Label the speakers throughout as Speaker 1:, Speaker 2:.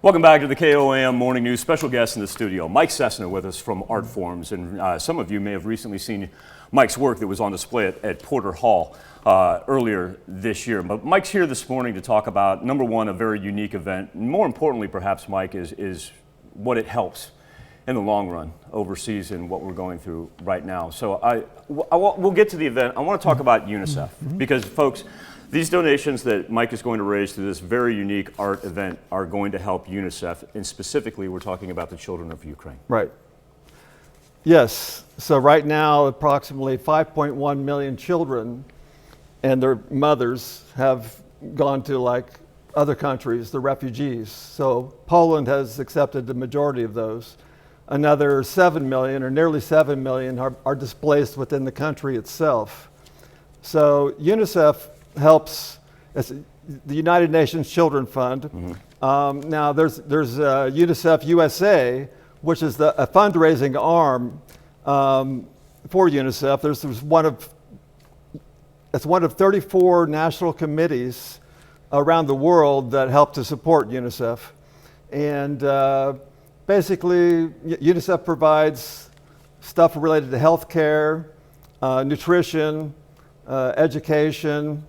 Speaker 1: Welcome back to the KOAM Morning News. Special guest in the studio, Mike Cessna, with us from Artforms. And some of you may have recently seen Mike's work that was on display at Porter Hall earlier this year. But Mike's here this morning to talk about, number one, a very unique event. More importantly, perhaps, Mike, is what it helps in the long run overseas and what we're going through right now. So we'll get to the event. I want to talk about UNICEF because, folks, these donations that Mike is going to raise through this very unique art event are going to help UNICEF, and specifically we're talking about the children of Ukraine.
Speaker 2: Right. Yes. So right now, approximately 5.1 million children and their mothers have gone to like other countries, the refugees. So Poland has accepted the majority of those. Another 7 million, or nearly 7 million, are displaced within the country itself. So UNICEF helps, it's the United Nations Children Fund. Now there's UNICEF USA, which is a fundraising arm for UNICEF. It's one of 34 national committees around the world that help to support UNICEF. And basically, UNICEF provides stuff related to healthcare, nutrition, education.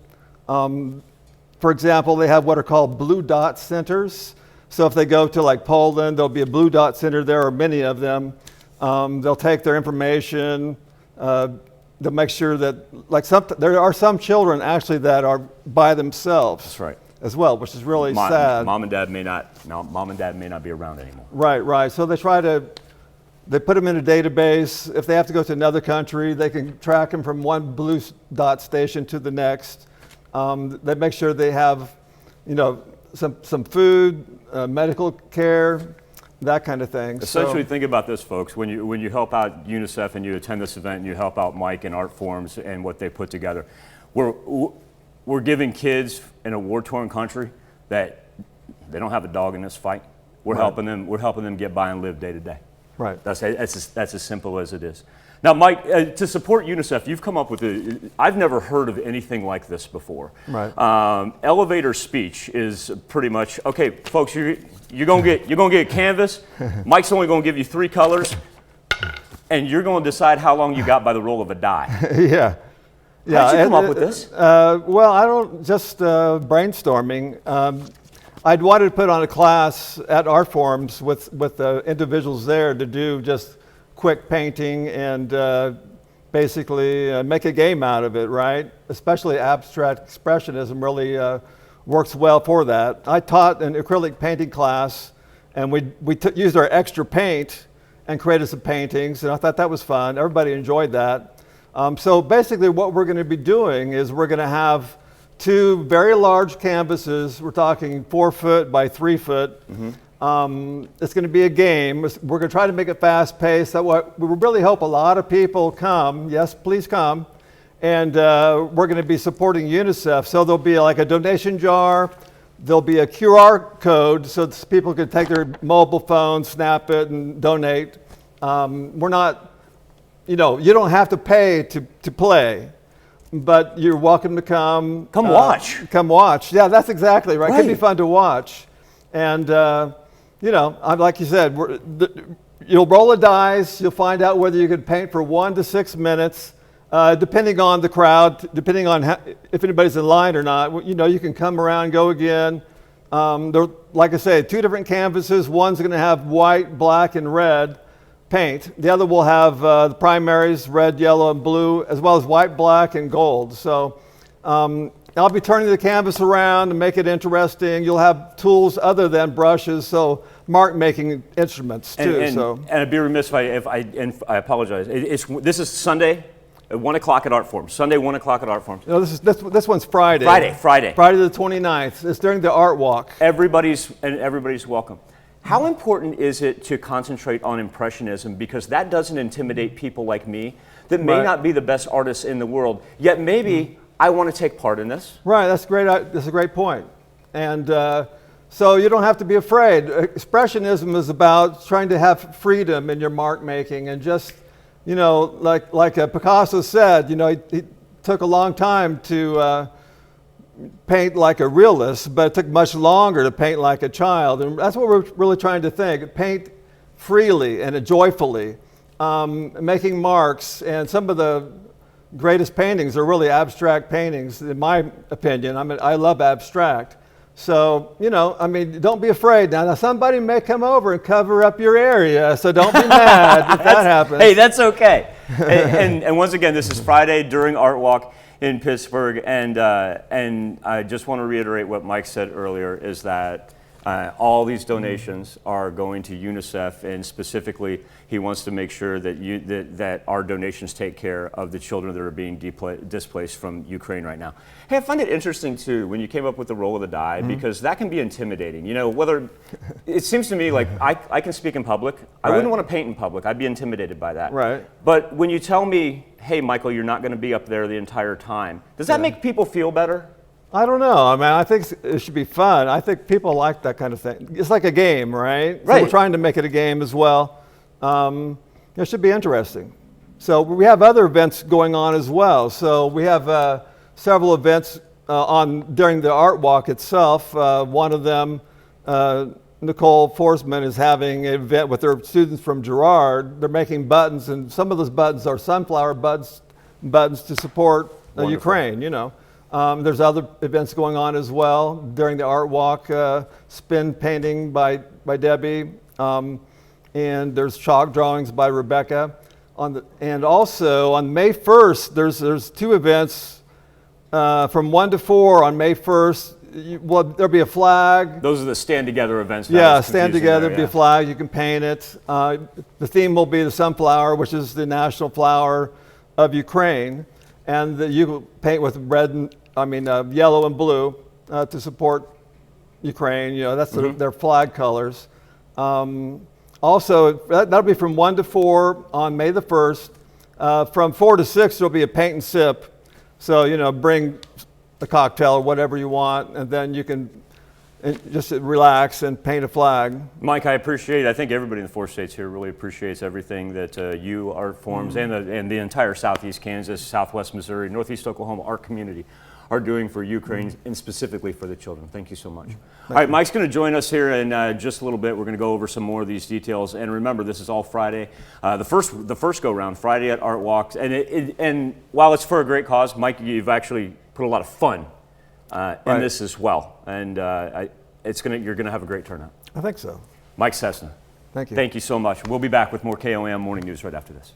Speaker 2: For example, they have what are called Blue Dot centers. So if they go to like Poland, there'll be a Blue Dot center. There are many of them. They'll take their information. They'll make sure that, like, there are some children actually that are by themselves.
Speaker 1: That's right.
Speaker 2: As well, which is really sad.
Speaker 1: Mom and dad may not be around anymore.
Speaker 2: Right. So they put them in a database. If they have to go to another country, they can track them from one Blue Dot station to the next. They make sure they have, some food, medical care, that kind of thing.
Speaker 1: Essentially, think about this, folks. When you help out UNICEF and you attend this event and you help out Mike and Artforms and what they put together, we're giving kids in a war-torn country that they don't have a dog in this fight. We're helping them. We're helping them get by and live day to day.
Speaker 2: Right.
Speaker 1: That's as simple as it is. Now, Mike, to support UNICEF, you've come up with I've never heard of anything like this before.
Speaker 2: Right.
Speaker 1: Elevator speech is pretty much, okay, folks, you're gonna get a canvas. Mike's only gonna give you 3 colors, and you're gonna decide how long you got by the roll of a die.
Speaker 2: Yeah.
Speaker 1: How did you come up with this?
Speaker 2: Well, I don't just brainstorming. I'd wanted to put on a class at Artforms with individuals there to do just quick painting and basically make a game out of it, right? Especially abstract expressionism really works well for that. I taught an acrylic painting class, and we used our extra paint and created some paintings, and I thought that was fun. Everybody enjoyed that. So basically what we're going to be doing is we're going to have 2 very large canvases. We're talking 4 foot by 3 foot. It's going to be a game. We're going to try to make it fast paced. We really hope a lot of people come. Yes, please come. And we're going to be supporting UNICEF. So there'll be like a donation jar. There'll be a QR code so people can take their mobile phone, snap it, and donate. We're not, you don't have to pay to play, but you're welcome to come.
Speaker 1: Come watch.
Speaker 2: Come watch. Yeah, that's exactly right. It could be fun to watch. And, like you said, you'll roll the dice. You'll find out whether you can paint for 1 to 6 minutes, depending on the crowd, depending on if anybody's in line or not. You can come around, go again. Like I say, 2 different canvases. One's going to have white, black, and red paint. The other will have the primaries, red, yellow, and blue, as well as white, black, and gold. So I'll be turning the canvas around to make it interesting. You'll have tools other than brushes, so mark making instruments too.
Speaker 1: And I'd be remiss if I apologize. This is Sunday at 1 o'clock at Artforms. Sunday, 1 o'clock at Artforms.
Speaker 2: No, this one's Friday.
Speaker 1: Friday
Speaker 2: the 29th. It's during the art walk.
Speaker 1: Everybody's welcome. How important is it to concentrate on Impressionism? Because that doesn't intimidate people like me that may not be the best artists in the world, yet maybe I want to take part in this.
Speaker 2: Right, that's great. That's a great point. And so you don't have to be afraid. Expressionism is about trying to have freedom in your mark making and just, like Picasso said, he took a long time to paint like a realist, but it took much longer to paint like a child. And that's what we're really trying to think. Paint freely and joyfully, making marks. And some of the greatest paintings are really abstract paintings, in my opinion. I mean, I love abstract. So, you know, I mean, don't be afraid. Now somebody may come over and cover up your area, so don't be mad if that happens.
Speaker 1: Hey, that's okay. And once again, this is Friday during Art Walk in Pittsburgh, and I just want to reiterate what Mike said earlier, is that all these donations are going to UNICEF, and specifically, he wants to make sure that that our donations take care of the children that are being displaced from Ukraine right now. Hey, I find it interesting too when you came up with the roll of the die, because that can be intimidating. You know, whether it seems to me like I can speak in public. I wouldn't want to paint in public. I'd be intimidated by that.
Speaker 2: Right.
Speaker 1: But when you tell me, hey, Michael, you're not going to be up there the entire time, does that make people feel better?
Speaker 2: I don't know. I mean, I think it should be fun. I think people like that kind of thing. It's like a game, right?
Speaker 1: Right.
Speaker 2: So we're trying to make it a game as well. It should be interesting. So we have other events going on as well. So we have several events during the art walk itself. One of them, Nicole Forsman is having an event with her students from Girard. They're making buttons, and some of those buttons are sunflower buttons to support Ukraine, you know. There's other events going on as well during the art walk, spin painting by Debbie, and there's chalk drawings by Rebecca. And also on May 1st, there's two events from 1 to 4 on May 1st. There'll be a flag.
Speaker 1: Those are the stand together events.
Speaker 2: Yeah, stand together, be a flag, you can paint it. The theme will be the sunflower, which is the national flower of Ukraine. And you can paint with yellow and blue to support Ukraine. You know, that's their flag colors. Also, that'll be from 1 to 4 on May the 1st. From 4 to 6, there'll be a paint and sip. So, you know, bring a cocktail or whatever you want, and then you can just relax and paint a flag.
Speaker 1: Mike, I appreciate it. I think everybody in the 4 states here really appreciates everything that you, Art Forms, and the entire Southeast Kansas, Southwest Missouri, Northeast Oklahoma art community are doing for Ukraine and specifically for the children. Thank you so much. All right, Mike's going to join us here in just a little bit. We're going to go over some more of these details. And remember, this is all Friday. The first go-round, Friday at Art Walks. And while it's for a great cause, Mike, you've actually put a lot of fun in this as well. And you're going to have a great turnout.
Speaker 2: I think so.
Speaker 1: Mike Cessna.
Speaker 2: Thank you.
Speaker 1: Thank you so much. We'll be back with more KOAM Morning News right after this.